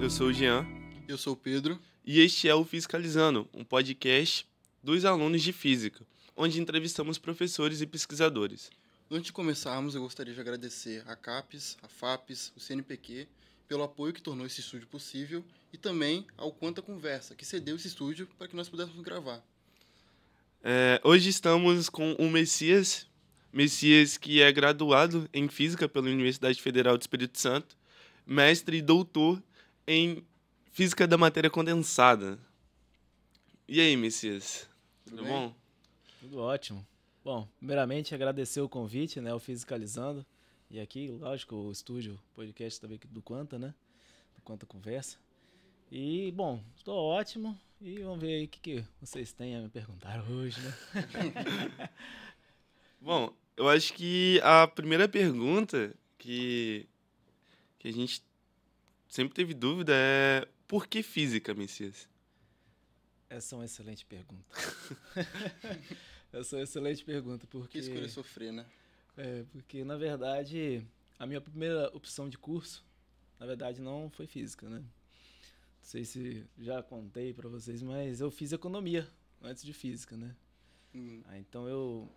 Eu sou o Jean. Eu sou o Pedro. E este é o Fiscalizando, um podcast dos alunos de Física, onde entrevistamos professores e pesquisadores. Antes de começarmos, eu gostaria de agradecer a CAPES, a FAPES, o CNPq, pelo apoio que tornou esse estúdio possível e também ao Quanta Conversa, que cedeu esse estúdio para que nós pudéssemos gravar. Hoje estamos com o Messias que é graduado em Física pela Universidade Federal do Espírito Santo, mestre e doutor em Física da Matéria Condensada. E aí, Messias? Tudo bom? Tudo ótimo. Bom, primeiramente agradecer o convite, né, ao Fiscalizando. E aqui, lógico, o estúdio, podcast também do Quanta, né? Do Quanta Conversa. E, bom, estou ótimo. E vamos ver aí o que vocês têm a me perguntar hoje, né? Bom, eu acho que a primeira pergunta que a gente sempre teve dúvida é: por que física, Messias? Essa é uma excelente pergunta. Essa é uma excelente pergunta, porque... Que escolha sofrer, né? Porque, na verdade, a minha primeira opção de curso, na verdade, não foi física, né? Não sei se já contei para vocês, mas eu fiz economia antes de física, né? Então eu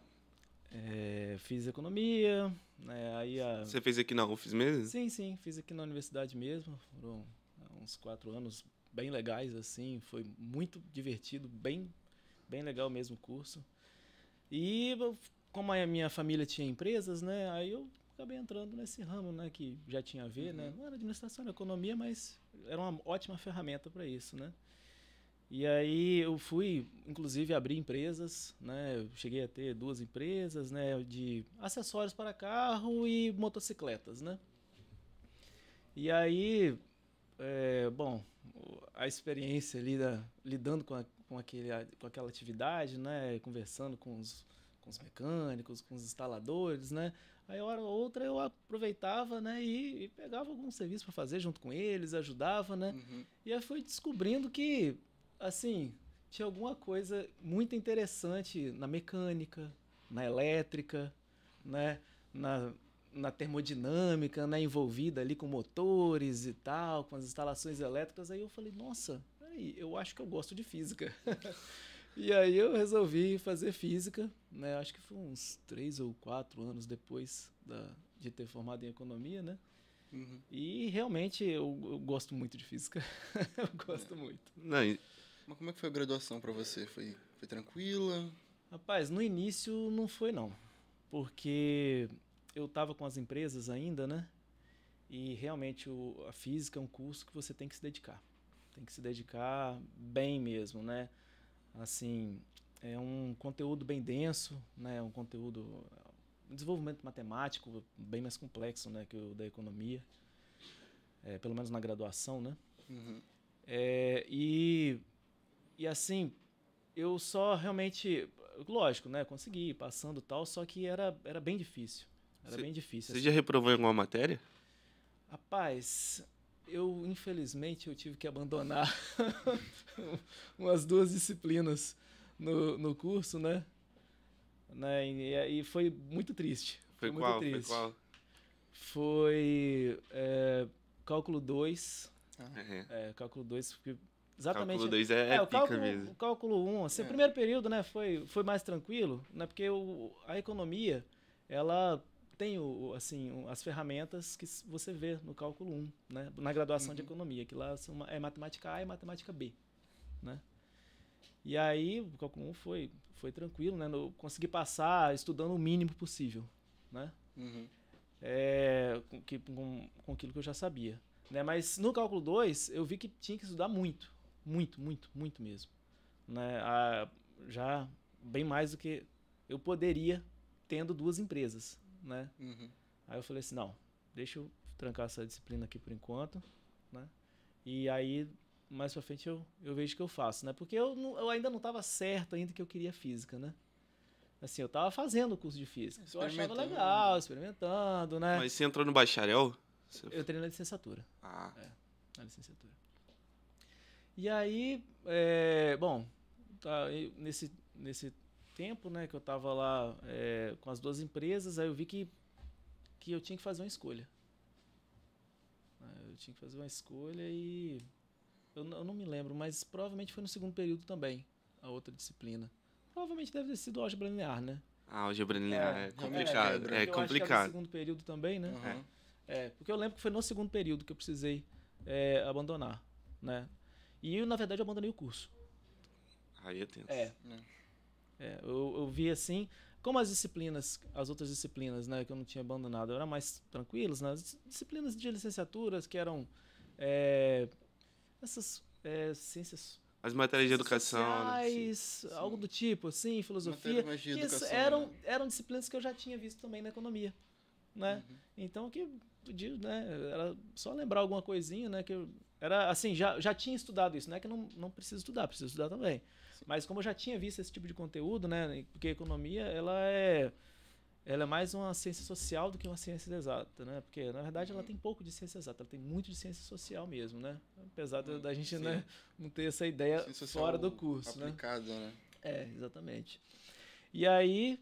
fiz economia, né? Você fez aqui na UFES mesmo? Sim, fiz aqui na universidade mesmo. Foram uns 4 anos bem legais, assim. Foi muito divertido, bem legal mesmo o curso. E como a minha família tinha empresas, né? Aí eu acabei entrando nesse ramo, né? Que já tinha a ver, né? Não era administração, era economia, mas era uma ótima ferramenta para isso, né? E aí eu fui, inclusive, abrir empresas, né? Eu cheguei a ter 2 empresas, né? De acessórios para carro e motocicletas, né? E aí, bom, a experiência ali lidando com aquela atividade, né? Conversando com os mecânicos, com os instaladores, né? Aí, hora ou outra, eu aproveitava, né? E pegava algum serviço para fazer junto com eles, ajudava, né? E aí fui descobrindo que, assim, tinha alguma coisa muito interessante na mecânica, na elétrica, né? Na termodinâmica, né? Envolvida ali com motores e tal, com as instalações elétricas. Aí eu falei, nossa, peraí, eu acho que eu gosto de física. E aí eu resolvi fazer física, né? Acho que foi uns 3 ou 4 anos depois de ter formado em economia, né? E realmente eu gosto muito de física. Eu gosto muito. Não, Mas como é que foi a graduação para você? Foi tranquila? Rapaz, no início não foi não. Porque eu estava com as empresas ainda, né? E realmente a física é um curso que você tem que se dedicar. Tem que se dedicar bem mesmo, né? Assim, é um conteúdo bem denso, né? Um desenvolvimento matemático bem mais complexo, né? Que o da economia, pelo menos na graduação, né? E assim, eu só realmente, lógico, né? Consegui ir passando tal, só que era bem difícil. Bem difícil. Você já reprovou em alguma matéria? Rapaz, infelizmente eu tive que abandonar umas 2 disciplinas no curso, né? E foi muito triste. Foi muito qual? triste. Foi qual? Foi cálculo 2. Cálculo 2, porque exatamente. Cálculo 2 é pica mesmo. O cálculo 1, assim, o primeiro período, né, foi mais tranquilo, né? Porque a economia, ela tem as ferramentas que você vê no cálculo 1, né? Na graduação de economia, que lá é matemática A e matemática B, né? E aí o cálculo 1 foi tranquilo, né? Eu consegui passar estudando o mínimo possível, né? Com aquilo que eu já sabia, né? Mas no cálculo 2 eu vi que tinha que estudar muito mesmo, né? Já bem mais do que eu poderia tendo 2 empresas, né? Aí eu falei assim, não, deixa eu trancar essa disciplina aqui por enquanto, né? E aí, mais pra frente, eu vejo o que eu faço, né? Porque eu ainda não estava certo ainda que eu queria física, né? Assim, eu estava fazendo o curso de física, eu achava legal, experimentando, né? Mas você entrou no bacharel? Eu entrei na licenciatura. Na licenciatura. E aí, bom, nesse tempo, né, que eu estava lá com as 2 empresas, aí eu vi que eu tinha que fazer uma escolha. Eu tinha que fazer uma escolha e eu não me lembro, mas provavelmente foi no segundo período também, a outra disciplina. Provavelmente deve ter sido álgebra linear, né? A álgebra linear é complicado. quebra. É Eu acho que era no complicado. segundo período também, né? Aham. Porque eu lembro que foi no segundo período que eu precisei abandonar, né? E, na verdade, eu abandonei o curso. Aí é tenso. Eu vi assim, como as outras disciplinas, né, que eu não tinha abandonado, eram mais tranquilas, né? As disciplinas de licenciaturas que eram essas ciências As matérias de educação, né? sociais, algo do tipo, assim, filosofia, Matéria mais de que educação, eram disciplinas que eu já tinha visto também na economia, né? Então, que podia, né, era só lembrar alguma coisinha, né, que eu era assim, já tinha estudado isso, não é que eu não preciso estudar, preciso estudar também. Mas como eu já tinha visto esse tipo de conteúdo, né, porque a economia, ela é mais uma ciência social do que uma ciência exata, né? Porque, na verdade, ela tem pouco de ciência exata, ela tem muito de ciência social mesmo, né? Apesar da gente, né, não ter essa ideia Ciência social fora do curso, né? aplicada, né? Exatamente. E aí,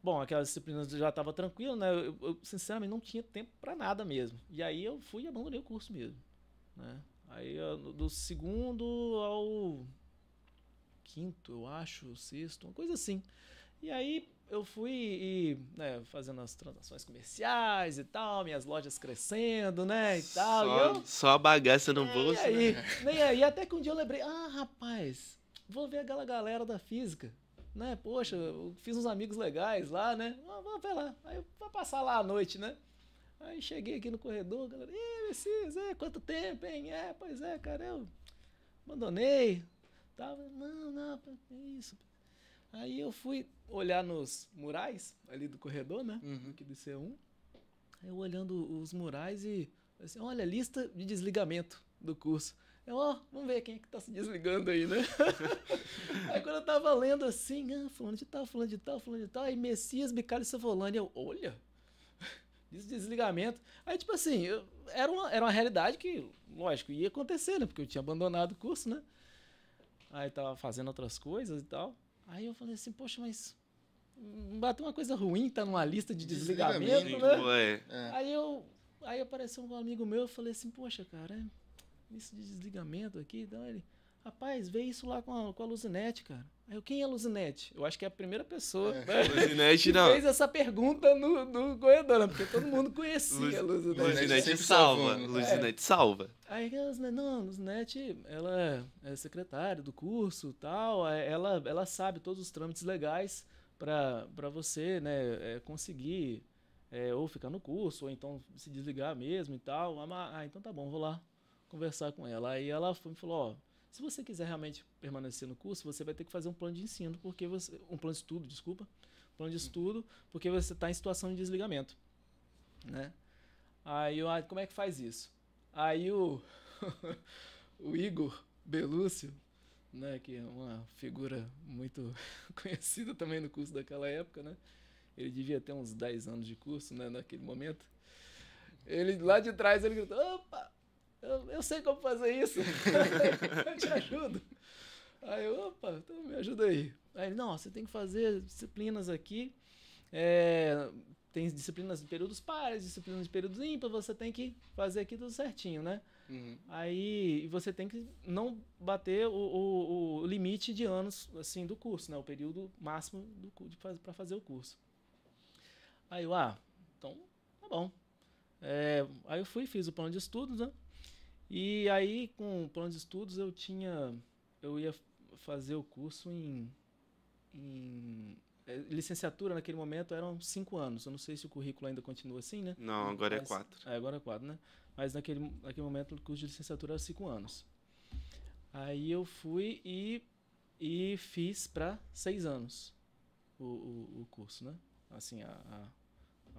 bom, aquelas disciplinas já estava tranquilo, né? Eu, sinceramente, não tinha tempo para nada mesmo. E aí eu fui e abandonei o curso mesmo, né? Aí, do segundo ao quinto, eu acho, sexto, uma coisa assim. E aí eu fui fazendo as transações comerciais e tal, minhas lojas crescendo, né, e tal. Só a bagaça no bolso, Nem aí, até que um dia eu lembrei, rapaz, vou ver aquela galera da física, né, poxa, eu fiz uns amigos legais lá, né, vamos ver lá, aí eu vou passar lá à noite, né. Aí cheguei aqui no corredor, galera, Messias, quanto tempo, hein, pois é, cara, eu abandonei, tava, não, é isso. Aí eu fui olhar nos murais ali do corredor, né? Aqui do C1. Aí eu olhando os murais e assim, olha, lista de desligamento do curso. Vamos ver quem é que tá se desligando aí, né? Aí quando eu tava lendo assim, fulano de tal, fulano de tal, fulano de tal, aí Messias, Bicalho e Savolani, olha, desligamento. Aí tipo assim, era uma realidade que, lógico, ia acontecer, né? Porque eu tinha abandonado o curso, né? Aí tava fazendo outras coisas e tal. Aí eu falei assim, poxa, mas bateu uma coisa ruim, tá numa lista de desligamento, né? Aí apareceu um amigo meu, eu falei assim, poxa, cara, lista de desligamento aqui, então ele, rapaz, vê isso lá com a Luzinete, cara. Aí quem é a Luzinete? Eu acho que é a primeira pessoa Luzinete, que não. fez essa pergunta no corredor, porque todo mundo conhecia a Luzinete. Luzinete salva. Luzinete salva. Aí a Luzinete, ela é secretária do curso e tal, ela sabe todos os trâmites legais para você, né, conseguir ou ficar no curso, ou então se desligar mesmo e tal. Então tá bom, vou lá conversar com ela. Aí ela me falou, se você quiser realmente permanecer no curso, você vai ter que fazer um plano de ensino, um plano de estudo, plano de estudo, porque você está em situação de desligamento, né? Aí como é que faz isso? Aí o Igor Belúcio, né, que é uma figura muito conhecida também no curso daquela época, né? Ele devia ter uns 10 anos de curso, né, naquele momento. Ele lá de trás ele gritou: "Opa! Eu sei como fazer isso. Eu te ajudo." Aí eu, opa, então me ajuda aí. Aí ele, não, você tem que fazer disciplinas aqui. Tem disciplinas de períodos pares, disciplinas de períodos ímpares, você tem que fazer aqui tudo certinho, né? Aí você tem que não bater o limite de anos assim, do curso, né? O período máximo para fazer o curso. Aí eu, então tá bom. Aí eu fiz o plano de estudos, né? E aí, com o plano de estudos, eu ia fazer o curso em licenciatura, naquele momento, eram 5 anos. Eu não sei se o currículo ainda continua assim, né? Não, agora é 4. Agora é 4, né? Mas naquele momento, o curso de licenciatura era 5 anos. Aí eu fui e fiz para 6 anos o curso, né? Assim, a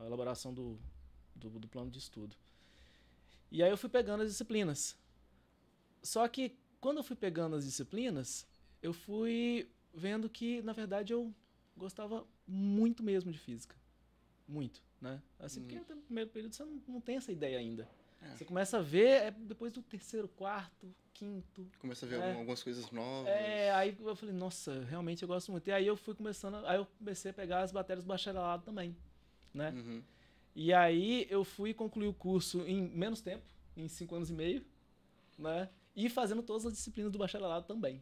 elaboração do plano de estudo. E aí eu fui pegando as disciplinas. Só que quando eu fui pegando as disciplinas, eu fui vendo que, na verdade, eu gostava muito mesmo de física. Muito, né? Assim, porque no primeiro período você não tem essa ideia ainda. Você começa a ver depois do terceiro, quarto, quinto. Começa a ver algumas coisas novas. Aí eu falei, nossa, realmente eu gosto muito. E aí eu comecei a pegar as matérias do bacharelado também, né? E aí eu fui concluir o curso em menos tempo, em 5 anos e meio, né? E fazendo todas as disciplinas do bacharelado também.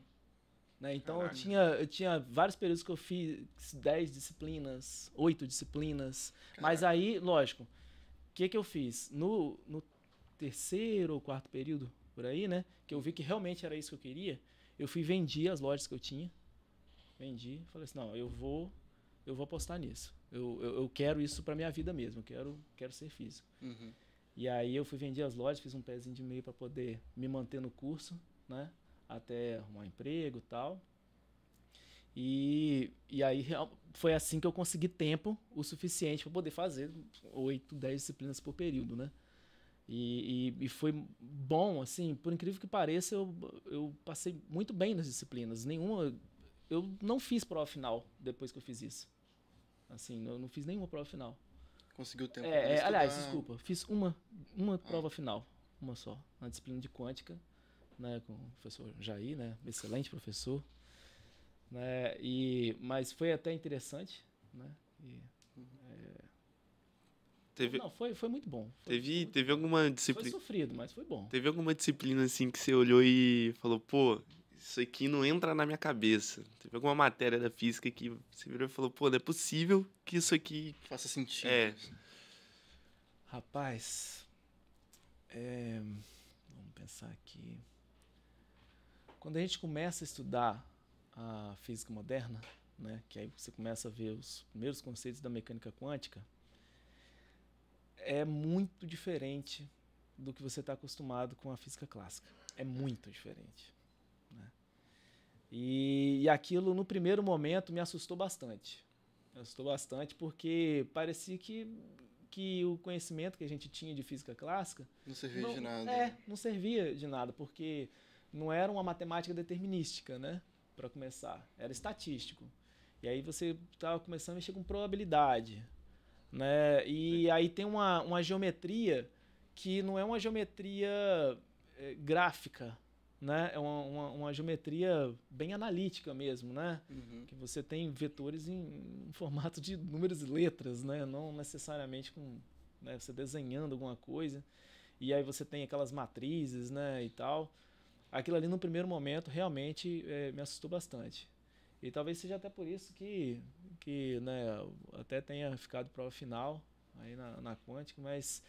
Né? Então eu tinha vários períodos que eu fiz 10 disciplinas, 8 disciplinas. Caraca. Mas aí, lógico, o que eu fiz? No terceiro ou quarto período, por aí, né? Que eu vi que realmente era isso que eu queria, eu fui vendi as lojas que eu tinha. Vendi, falei assim, não, eu vou apostar nisso. Eu quero isso pra minha vida mesmo, eu quero ser físico. Uhum. E aí eu fui vender as lojas, fiz um pezinho de meio para poder me manter no curso, né? Até arrumar um emprego e tal. E aí foi assim que eu consegui tempo o suficiente para poder fazer 8, 10 disciplinas por período, né? E foi bom, assim, por incrível que pareça, eu passei muito bem nas disciplinas. Eu não fiz prova final depois que eu fiz isso. Assim, eu não fiz nenhuma prova final. Conseguiu tempo para estudar. Aliás, desculpa, fiz uma prova final, uma só, na disciplina de quântica, né, com o professor Jair, né, excelente professor, né, mas foi até interessante, né, foi muito bom. Teve alguma disciplina... Foi sofrido, mas foi bom. Teve alguma disciplina assim que você olhou e falou, pô, isso aqui não entra na minha cabeça? Teve alguma matéria da física que você virou e falou, pô, não é possível que isso aqui... faça sentido. Rapaz, vamos pensar aqui. Quando a gente começa a estudar a física moderna, né, que aí você começa a ver os primeiros conceitos da mecânica quântica, é muito diferente do que você está acostumado com a física clássica. É muito diferente. Né? E aquilo, no primeiro momento, me assustou bastante. Me assustou bastante porque parecia que o conhecimento que a gente tinha de física clássica... não servia de nada. Não servia de nada, porque não era uma matemática determinística, né? Para começar. Era estatístico. E aí você estava começando a mexer com probabilidade. Né? E aí tem uma geometria que não é uma geometria gráfica, né? É uma geometria bem analítica mesmo, né? Uhum. Que você tem vetores em formato de números e letras, né? Não necessariamente com, né, você desenhando alguma coisa. E aí você tem aquelas matrizes, né, e tal. Aquilo ali no primeiro momento realmente me assustou bastante. E talvez seja até por isso que né, até tenha ficado prova final aí na quântica, mas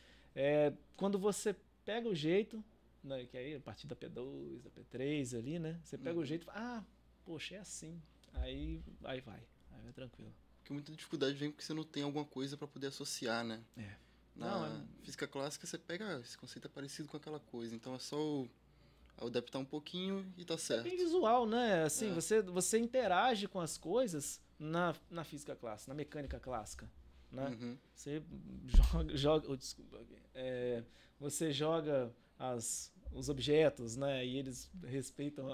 quando você pega o jeito, né, que aí a partir da P2, da P3 ali, né, você pega o jeito e fala, poxa, é assim. Aí vai tranquilo. Porque muita dificuldade vem porque você não tem alguma coisa para poder associar, né? Na física clássica você pega, esse conceito é parecido com aquela coisa, então é só adaptar um pouquinho e tá certo. É bem visual, né? Assim, você interage com as coisas na física clássica, na mecânica clássica, né? Uhum. Você você joga os objetos, né? E eles respeitam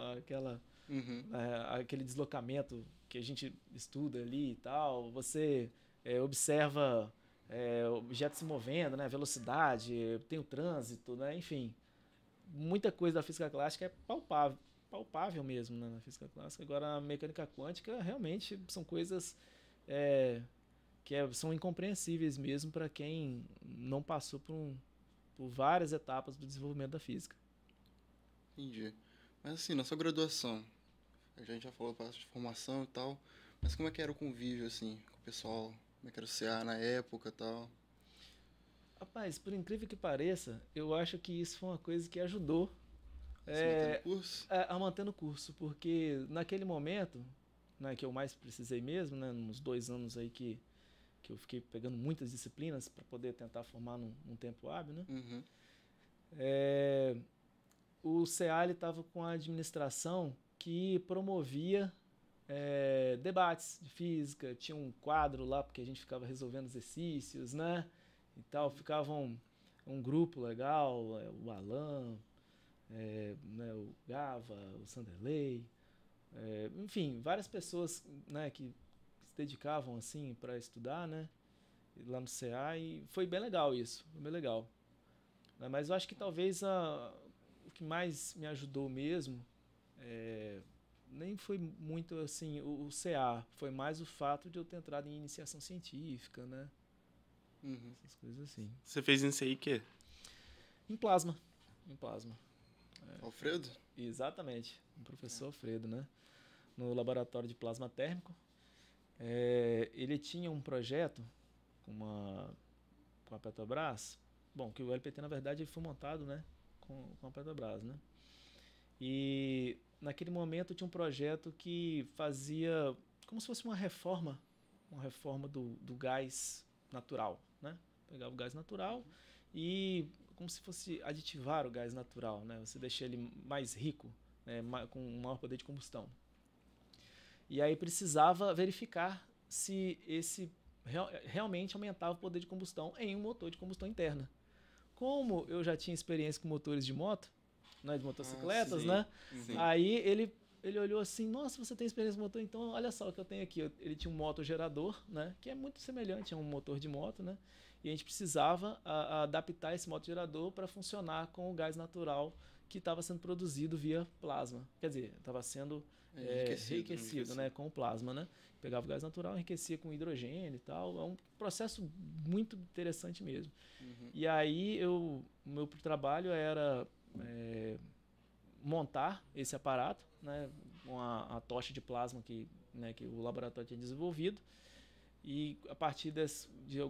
aquele deslocamento que a gente estuda ali e tal. Você observa objetos se movendo, né? Velocidade, tem o trânsito, né? Enfim. Muita coisa da física clássica é palpável mesmo, né, na física clássica. Agora, a mecânica quântica realmente são coisas são incompreensíveis mesmo para quem não passou por várias etapas do desenvolvimento da física. Entendi. Mas assim, na sua graduação, a gente já falou parte de formação e tal, mas como é que era o convívio assim, com o pessoal? Como é que era o CA na época e tal? Rapaz, por incrível que pareça, eu acho que isso foi uma coisa que ajudou a manter no curso, porque naquele momento, né, que eu mais precisei mesmo, né, nos 2 anos aí que eu fiquei pegando muitas disciplinas para poder tentar formar num tempo hábil, né? Uhum. O CA estava com a administração que promovia debates de física, tinha um quadro lá porque a gente ficava resolvendo exercícios, né? E tal, ficava um grupo legal, o Alan, né, o Gava, o Sanderley, enfim, várias pessoas, né, que se dedicavam assim para estudar, né, lá no CA, e foi bem legal isso, foi bem legal. Mas eu acho que talvez o que mais me ajudou mesmo nem foi muito assim o CA, foi mais o fato de eu ter entrado em iniciação científica, né? essas coisas assim. Você fez isso aí o quê? Em plasma. Em plasma. Alfredo? Exatamente. O professor Alfredo, né? No laboratório de plasma térmico. Ele tinha um projeto com a Petrobras. Bom, que o LPT, na verdade, foi montado, né? Com a Petrobras, né? E naquele momento tinha um projeto que fazia como se fosse uma reforma do gás natural, né? Pegava o gás natural e como se fosse aditivar o gás natural, né? Você deixa ele mais rico, né? Com um maior poder de combustão. E aí precisava verificar se esse realmente aumentava o poder de combustão em um motor de combustão interna. Como eu já tinha experiência com motores de moto, né, de motocicletas, sim, né? sim. Aí ele olhou assim, nossa, você tem experiência com motor, então olha só o que eu tenho aqui. Ele tinha um motogerador, né, que é muito semelhante a um motor de moto, né? E a gente precisava adaptar esse motogerador para funcionar com o gás natural que estava sendo produzido via plasma. Quer dizer, estava sendo enriquecido, né, com o plasma, né? Pegava o gás natural, enriquecia com hidrogênio e tal. É um processo muito interessante mesmo. E aí o meu trabalho era montar esse aparato, né, com a tocha de plasma que o laboratório tinha desenvolvido, e a partir de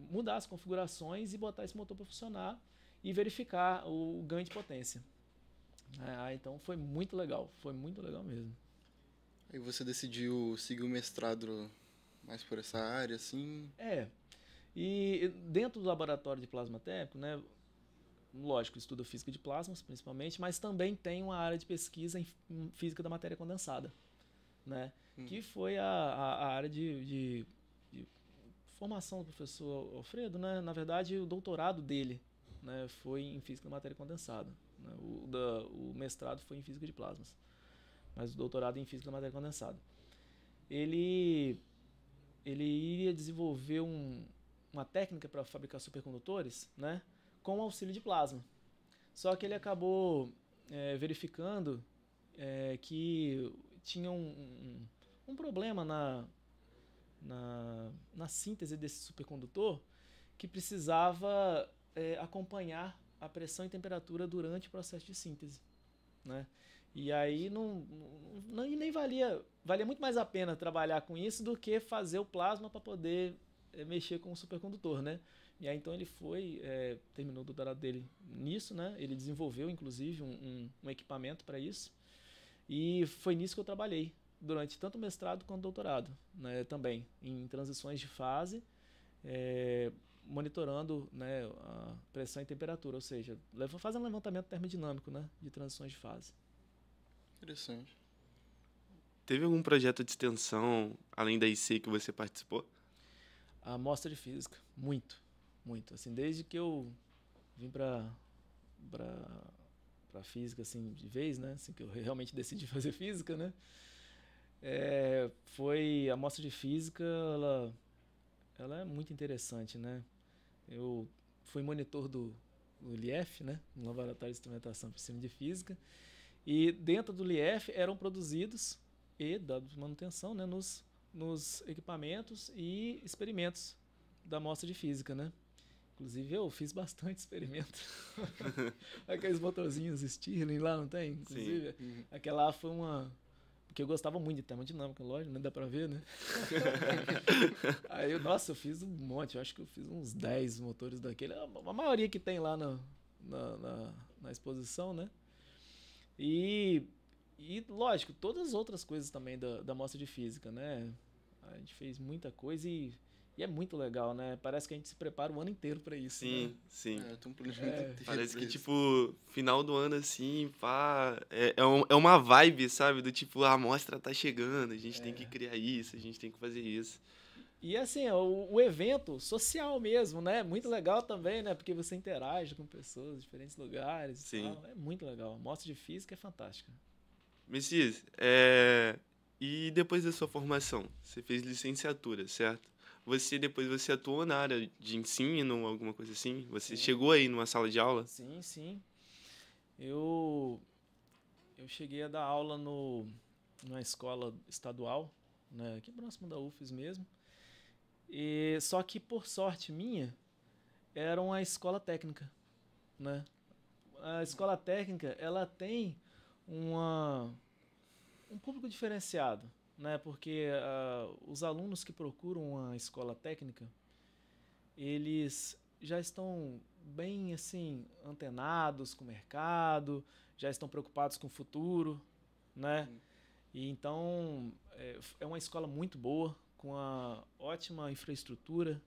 mudar as configurações e botar esse motor para funcionar e verificar o ganho de potência. Então foi muito legal mesmo. Aí você decidiu seguir o mestrado mais por essa área, assim? E dentro do laboratório de plasma térmico, né, lógico, estudo física de plasmas, principalmente, mas também tem uma área de pesquisa em física da matéria condensada, né? Que foi a área de formação do professor Alfredo, né? Na verdade, o doutorado dele, né, foi em física da matéria condensada, né? O mestrado foi em física de plasmas, mas o doutorado em física da matéria condensada. Ele iria desenvolver uma técnica para fabricar supercondutores, né, com auxílio de plasma. Só que ele acabou verificando que tinha um problema na síntese desse supercondutor, que precisava acompanhar a pressão e temperatura durante o processo de síntese, né? E aí nem valia muito mais a pena trabalhar com isso do que fazer o plasma para poder mexer com o supercondutor, né? E aí então ele terminou o doutorado dele nisso, né? Ele desenvolveu inclusive um equipamento para isso, e foi nisso que eu trabalhei durante tanto o mestrado quanto o doutorado, né? Também em transições de fase, monitorando, né, a pressão e temperatura, ou seja, fazendo levantamento termodinâmico, né, de transições de fase. Interessante. Teve algum projeto de extensão, além da IC, que você participou? A mostra de física, muito. Assim, desde que eu vim para física, assim, de vez, né, assim, que eu realmente decidi fazer física, né, foi a mostra de física, ela é muito interessante, né. Eu fui monitor do LIEF, né, no Laboratório de Instrumentação para Ensino de Física, e dentro do LIEF eram produzidos e dados manutenção, né, nos equipamentos e experimentos da mostra de física, né. Inclusive eu fiz bastante experimento. Aqueles motorzinhos Stirling lá, não tem? Inclusive, aquela lá foi porque eu gostava muito de termodinâmica, lógico, né? Dá pra ver, né? Aí, eu fiz um monte. Eu acho que eu fiz uns 10 motores daquele. A maioria que tem lá na exposição, né? E, lógico, todas as outras coisas também da mostra de física, né? A gente fez muita coisa e é muito legal, né? Parece que a gente se prepara o ano inteiro pra isso. Sim, né? sim. Tem um planejamento inteiro. Parece que, tipo, final do ano, assim, pá, é uma vibe, sabe? Do tipo, a amostra tá chegando, a gente tem que criar isso, a gente tem que fazer isso. E, assim, o evento social mesmo, né? Muito legal também, né? Porque você interage com pessoas de diferentes lugares. Sim. E tal. É muito legal. A mostra de física é fantástica. Messias, e depois da sua formação? Você fez licenciatura, certo? Depois você atuou na área de ensino, alguma coisa assim? Você chegou aí numa sala de aula? Sim, sim. Eu cheguei a dar aula numa escola estadual, né, aqui próximo da UFES mesmo. Só que, por sorte minha, era uma escola técnica, né? A escola técnica, ela tem um público diferenciado, né? Porque os alunos que procuram uma escola técnica, eles já estão bem assim antenados com o mercado, já estão preocupados com o futuro, né? E então é uma escola muito boa, com uma ótima infraestrutura,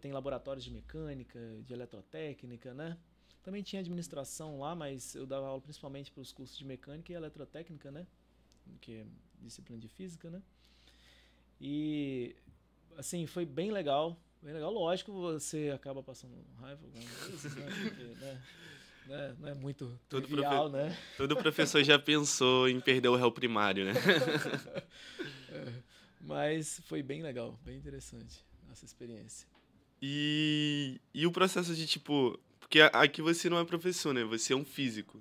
tem laboratórios de mecânica, de eletrotécnica, né? Também tinha administração lá, mas eu dava aula principalmente para os cursos de mecânica e eletrotécnica, né? Que é disciplina de física, né? E assim, foi bem legal. Bem legal, lógico, você acaba passando raiva algumas vezes, né? Porque, não é muito trivial, né? Todo professor já pensou em perder o réu primário, né? Mas foi bem legal, bem interessante essa experiência. E o processo de, tipo... Porque aqui você não é professor, né? Você é um físico.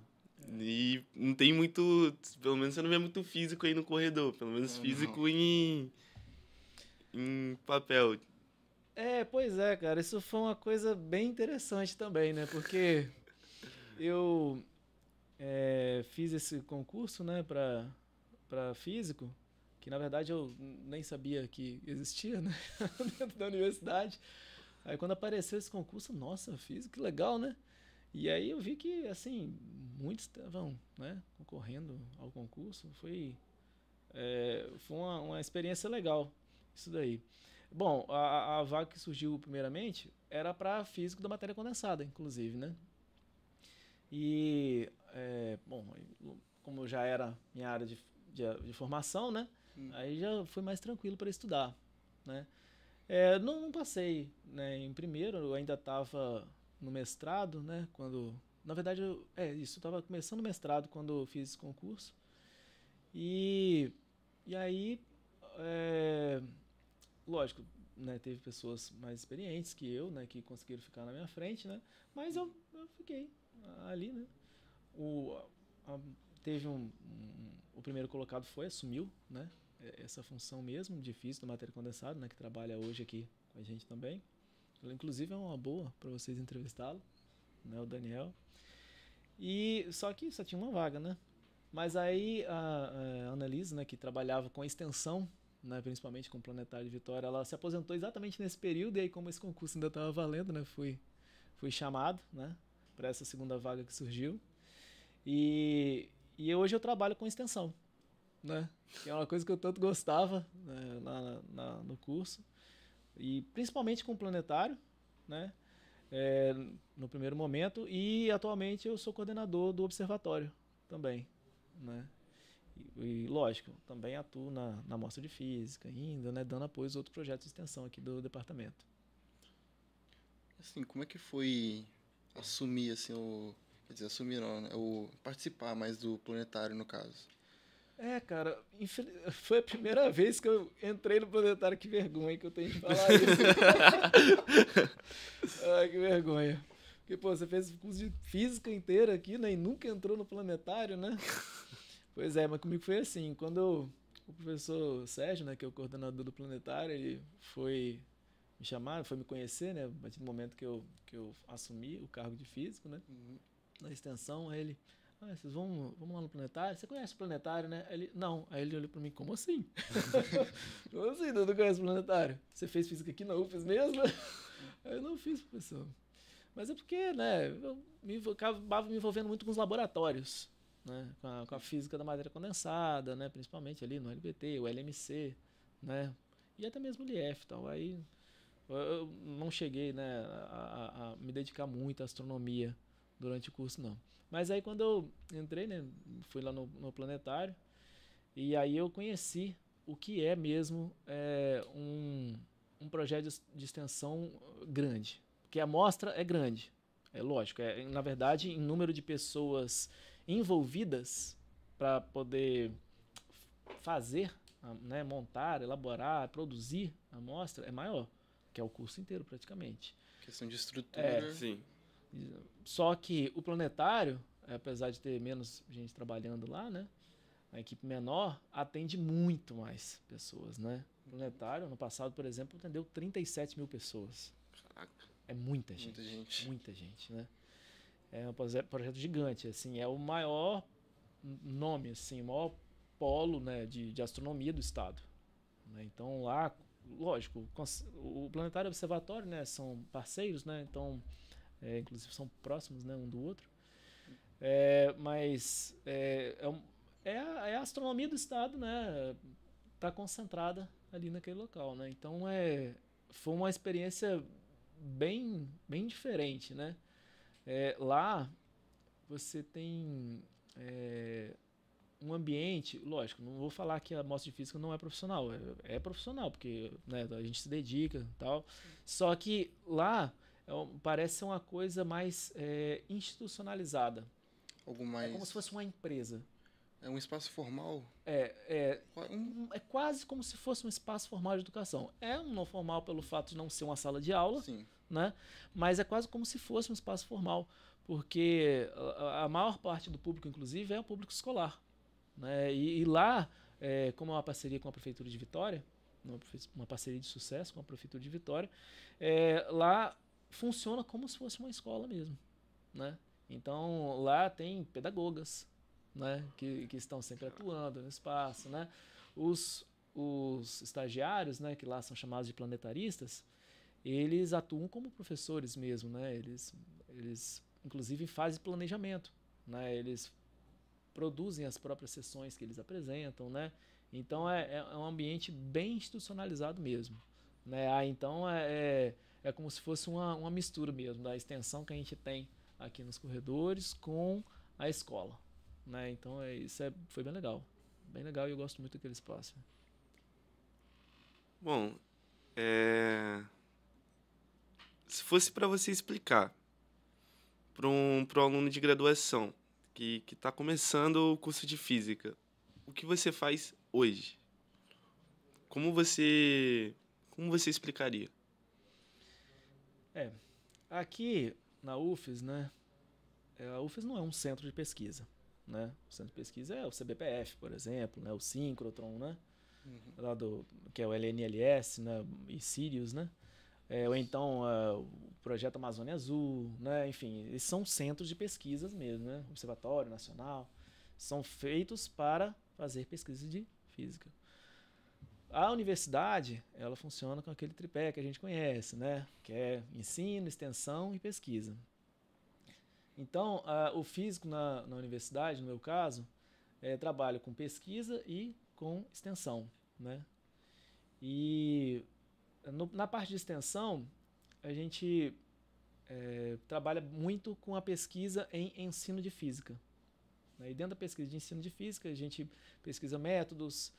E não tem muito... Pelo menos você não vê muito físico aí no corredor. Pelo menos físico em papel. Pois é, cara. Isso foi uma coisa bem interessante também, né? Porque eu fiz esse concurso, né, para físico, que na verdade eu nem sabia que existia, né, dentro da universidade. Aí quando apareceu esse concurso, nossa, físico, que legal, né? E aí eu vi que, assim, muitos estavam, né, concorrendo ao concurso. Foi uma experiência legal, isso daí. Bom, a vaga que surgiu primeiramente era para físico da matéria condensada, inclusive, né? E, bom, como já era minha área de formação, né? Aí já foi mais tranquilo para estudar, né? Não passei, né, em primeiro, eu ainda estava no mestrado, né? Quando, na verdade, eu estava começando o mestrado quando eu fiz esse concurso. E aí, lógico, né, teve pessoas mais experientes que eu, né, que conseguiram ficar na minha frente, né? Mas eu fiquei ali, né? Teve o primeiro colocado assumiu, né, essa função mesmo de físico da matéria condensada, né, que trabalha hoje aqui com a gente também. Ele, inclusive, é uma boa para vocês entrevistá-lo, né, o Daniel. E só que só tinha uma vaga, né? Mas aí a Annalise, né, que trabalhava com extensão, né, principalmente com o Planetário de Vitória, ela se aposentou exatamente nesse período, e aí como esse concurso ainda estava valendo, né, fui chamado, né, para essa segunda vaga que surgiu. E hoje eu trabalho com extensão, né, que é uma coisa que eu tanto gostava, né, no curso, e principalmente com o Planetário, né, no primeiro momento, e atualmente eu sou coordenador do observatório também, né. E lógico, também atuo na mostra de física ainda, né, dando apoio aos outros projetos de extensão aqui do departamento. Assim, como é que foi assumir, assim, quer dizer, assumir não, né, participar mais do Planetário, no caso? Cara, foi a primeira vez que eu entrei no Planetário, que vergonha que eu tenho de falar isso. Ai, que vergonha. Porque, pô, você fez o curso de física inteira aqui, né, e nunca entrou no Planetário, né? Pois é, mas comigo foi assim, quando o professor Sérgio, né, que é o coordenador do Planetário, ele foi me chamar, foi me conhecer, né, a partir do momento que eu assumi o cargo de físico, né, na extensão, aí ele, vocês vamos lá no Planetário? Você conhece o Planetário, né? Ele, não. Aí ele olhou pra mim, como assim? Como assim, tu não conhece o Planetário? Você fez física aqui na UFES mesmo? Aí eu não fiz, professor. Mas é porque, né, eu acabava me envolvendo muito com os laboratórios, né, com a física da matéria condensada, né, principalmente ali no LBT, o LMC, né, e até mesmo o LIEF e tal. Aí eu não cheguei, né, a me dedicar muito à astronomia durante o curso, não. Mas aí quando eu entrei, né, fui lá no Planetário, e aí eu conheci o que é mesmo um projeto de extensão grande. Porque a amostra é grande, é lógico. Na verdade, em número de pessoas envolvidas para poder fazer, né, montar, elaborar, produzir a amostra é maior, que é o curso inteiro praticamente. Questão de estrutura. Sim. Só que o Planetário, apesar de ter menos gente trabalhando lá, né, a equipe menor atende muito mais pessoas, né? O Planetário, ano passado, por exemplo, atendeu 37 mil pessoas. Caraca. É muita gente. Muita gente, né? É um projeto gigante, assim, é o maior nome, assim, o maior polo, né, de astronomia do estado. Né? Então lá, lógico, o Planetário e o Observatório, né, são parceiros, né, então, inclusive são próximos, né, um do outro. Mas a astronomia do estado, né, está concentrada ali naquele local, né? Então foi uma experiência bem diferente, né? Lá você tem um ambiente, lógico, não vou falar que a mostra de física não é profissional, é profissional, porque, né, a gente se dedica e tal, só que lá parece ser uma coisa mais institucionalizada. É como se fosse uma empresa. É um espaço formal? É quase como se fosse um espaço formal de educação. É um não formal pelo fato de não ser uma sala de aula, sim, né? Mas é quase como se fosse um espaço formal, porque a maior parte do público, inclusive, é o público escolar. Né? E lá, como é uma parceria com a Prefeitura de Vitória, uma parceria de sucesso com a Prefeitura de Vitória, lá funciona como se fosse uma escola mesmo. Né? Então, lá tem pedagogas, né, que estão sempre atuando no espaço, né? Os estagiários, né, que lá são chamados de planetaristas, eles atuam como professores mesmo, né? Eles inclusive fazem planejamento, né? Eles produzem as próprias sessões que eles apresentam, né? Então é um ambiente bem institucionalizado mesmo, né? Então é como se fosse uma mistura mesmo da extensão que a gente tem aqui nos corredores com a escola. Né? Então foi bem legal e eu gosto muito daquele espaço. Bom, se fosse para você explicar para um aluno de graduação que está começando o curso de física, o que você faz hoje? Como você explicaria? Aqui na UFES, né? A UFES não é um centro de pesquisa. Né? O centro de pesquisa é o CBPF, por exemplo, né? O síncrotron, né? Lá que é o LNLS, né? E Sirius, né? Ou então o Projeto Amazônia Azul, né? Enfim, eles são centros de pesquisas mesmo, né? Observatório Nacional, são feitos para fazer pesquisa de física. A universidade, ela funciona com aquele tripé que a gente conhece, né? Que é ensino, extensão e pesquisa. Então, o físico na universidade, no meu caso, trabalha com pesquisa e com extensão. Né? E na parte de extensão, a gente trabalha muito com a pesquisa em ensino de física. Né? E dentro da pesquisa de ensino de física, a gente pesquisa métodos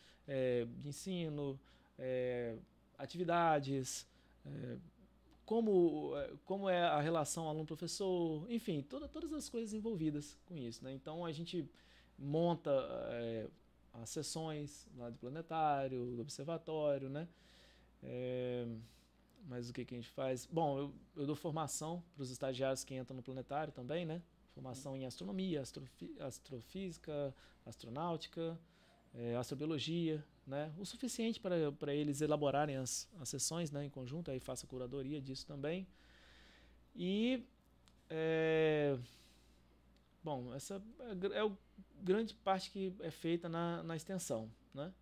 de ensino, atividades, como é a relação aluno-professor, enfim, todas as coisas envolvidas com isso. Né? Então, a gente monta as sessões lá do planetário, do observatório, né? Mas o que a gente faz? Bom, eu dou formação para os estagiários que entram no planetário também, né? Formação em astronomia, astrofísica, astronáutica, astrobiologia, né? O suficiente para eles elaborarem as sessões, né, em conjunto, aí faço a curadoria disso também. E, bom, essa é a grande parte que é feita na extensão, né?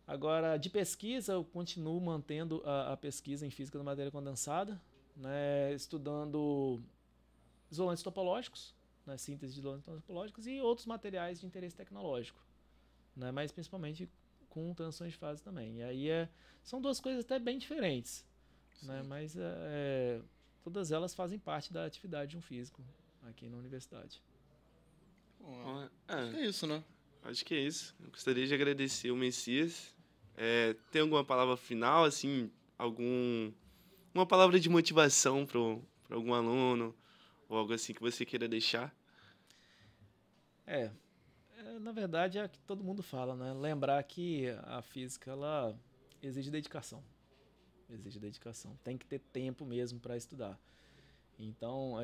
Agora, de pesquisa, eu continuo mantendo a pesquisa em física da matéria condensada, né, estudando isolantes topológicos, né, síntese de isolantes topológicos e outros materiais de interesse tecnológico, né, mas principalmente com transições de fase também. E aí são duas coisas até bem diferentes, né, mas todas elas fazem parte da atividade de um físico aqui na universidade. Bom, acho que é isso, né? Acho que é isso. Eu gostaria de agradecer o Messias. Tem alguma palavra final, assim, uma palavra de motivação para algum aluno ou algo assim que você queira deixar? Na verdade, é o que todo mundo fala, né? Lembrar que a física, ela exige dedicação. Exige dedicação. Tem que ter tempo mesmo para estudar. Então,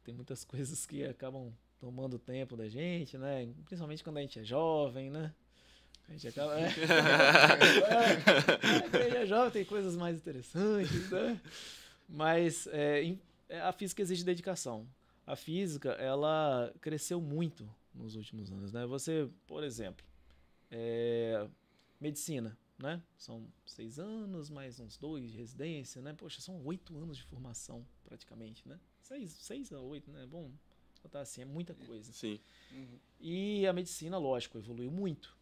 tem muitas coisas que acabam tomando tempo da gente, né? Principalmente quando a gente é jovem, né? A gente acaba... Quem é jovem tem coisas mais interessantes, né? Mas a física exige dedicação. A física, ela cresceu muito nos últimos anos, né? Você, por exemplo, medicina, né? São 6 anos, mais uns 2 de residência, né? Poxa, são 8 anos de formação, praticamente, né? 6 a 8, né? Bom, botar assim, é muita coisa. Sim. Uhum. E a medicina, lógico, evoluiu muito.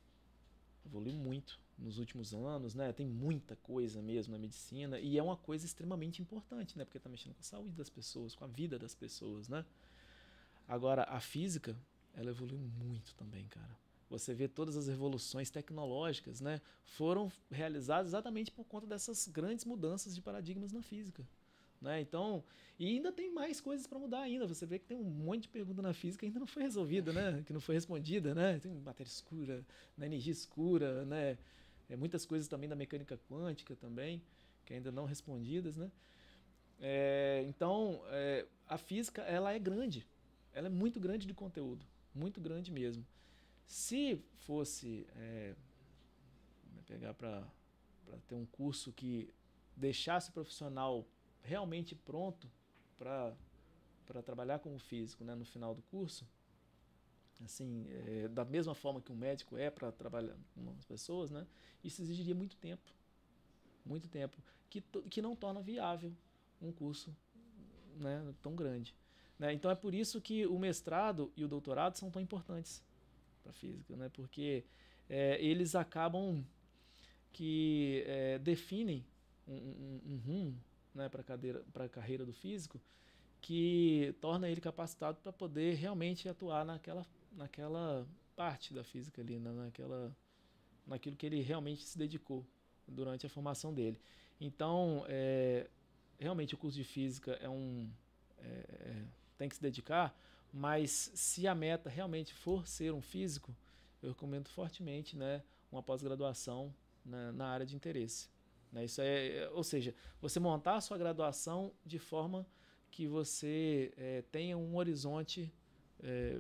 Evoluiu muito nos últimos anos, né? Tem muita coisa mesmo na medicina e é uma coisa extremamente importante, né? Porque está mexendo com a saúde das pessoas, com a vida das pessoas, né? Agora, a física, ela evoluiu muito também, cara. Você vê todas as revoluções tecnológicas, né? Foram realizadas exatamente por conta dessas grandes mudanças de paradigmas na física, né? Então, e ainda tem mais coisas para mudar ainda. Você vê que tem um monte de pergunta na física que ainda não foi resolvida, né? Que não foi respondida, né? Tem matéria escura, né? Energia escura, né? Muitas coisas também da mecânica quântica também, que ainda não respondidas, né? Então, a física, ela é grande. Ela é muito grande de conteúdo. Muito grande mesmo. Se fosse pegar para ter um curso que deixasse o profissional realmente pronto para trabalhar como físico, né, no final do curso, assim, da mesma forma que um médico é para trabalhar com as pessoas, né, isso exigiria muito tempo, que não torna viável um curso, né, tão grande, né? Então é por isso que o mestrado e o doutorado são tão importantes para a física, né, porque eles acabam que definem um rumo, né, para a carreira do físico, que torna ele capacitado para poder realmente atuar naquela parte da física ali, naquilo que ele realmente se dedicou durante a formação dele. Então, realmente o curso de física tem que se dedicar, mas se a meta realmente for ser um físico, eu recomendo fortemente, né, uma pós-graduação na área de interesse. Né? Isso ou seja, você montar a sua graduação de forma que você tenha um horizonte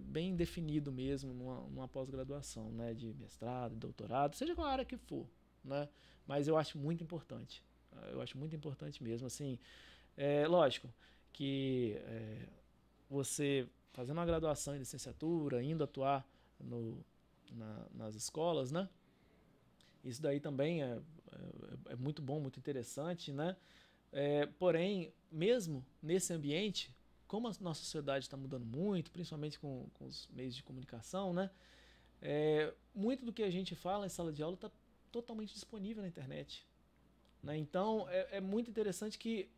bem definido mesmo numa pós-graduação, né? De mestrado, doutorado, seja qual área que for. Né? Mas eu acho muito importante. Eu acho muito importante mesmo. Assim, lógico que você fazendo uma graduação em licenciatura, indo atuar nas escolas, né? Isso daí também é muito bom, muito interessante, né? Porém, mesmo nesse ambiente, como a nossa sociedade está mudando muito, principalmente com os meios de comunicação, né? Muito do que a gente fala em sala de aula está totalmente disponível na internet. Né? Então, é muito interessante que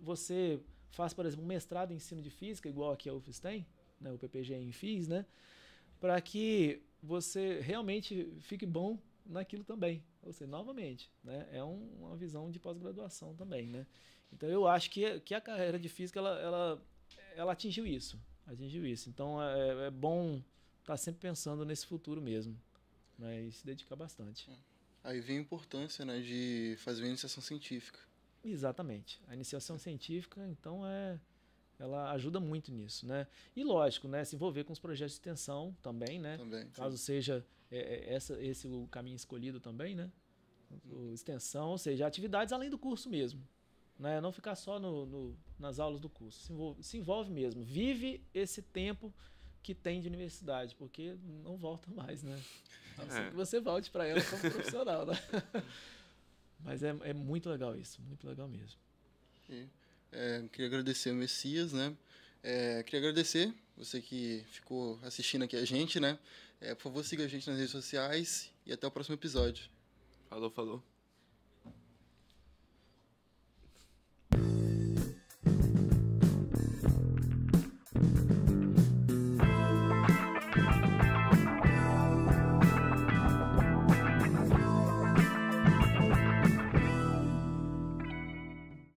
você faça, por exemplo, um mestrado em ensino de física, igual aqui a UFES tem, né? O PPG em FIS, né? Para que você realmente fique bom naquilo também. Ou seja, novamente, né? É uma visão de pós-graduação também, né? Então eu acho que a carreira de física ela atingiu isso. Então é bom estar sempre pensando nesse futuro mesmo, né? E se dedicar bastante. Aí vem a importância, né, de fazer uma iniciação científica. Exatamente. A iniciação científica, então, ela ajuda muito nisso, né? E lógico, né, se envolver com os projetos de extensão também, né? Também, caso seja esse o caminho escolhido também, né? Extensão, ou seja, atividades além do curso mesmo, né? Não ficar só nas aulas do curso, se envolve mesmo, vive esse tempo que tem de universidade, porque não volta mais, né? A não ser que você volte para ela como profissional, né? Mas é muito legal isso, muito legal mesmo. Queria agradecer o Messias, né? Queria agradecer você que ficou assistindo aqui a gente, né? Por favor, siga a gente nas redes sociais e até o próximo episódio. Falou.